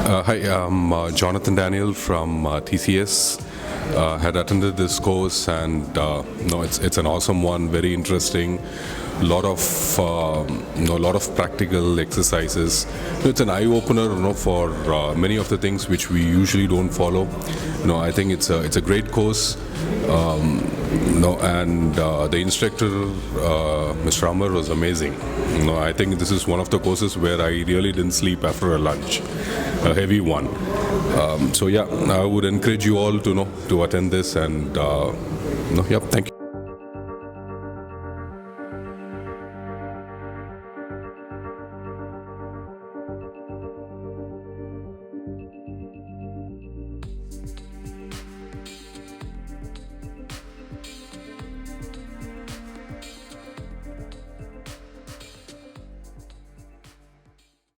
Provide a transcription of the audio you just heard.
Hi, I'm Jonathan Daniel from TCS. Had attended this course, and no, it's an awesome one. Very interesting. Lot of practical exercises. It's an eye opener, for many of the things which we usually don't follow. I think it's a great course. And the instructor, Mr. Amar, was amazing. I think this is one of the courses where I really didn't sleep after a lunch, a heavy one. I would encourage you all to attend this, and thank you.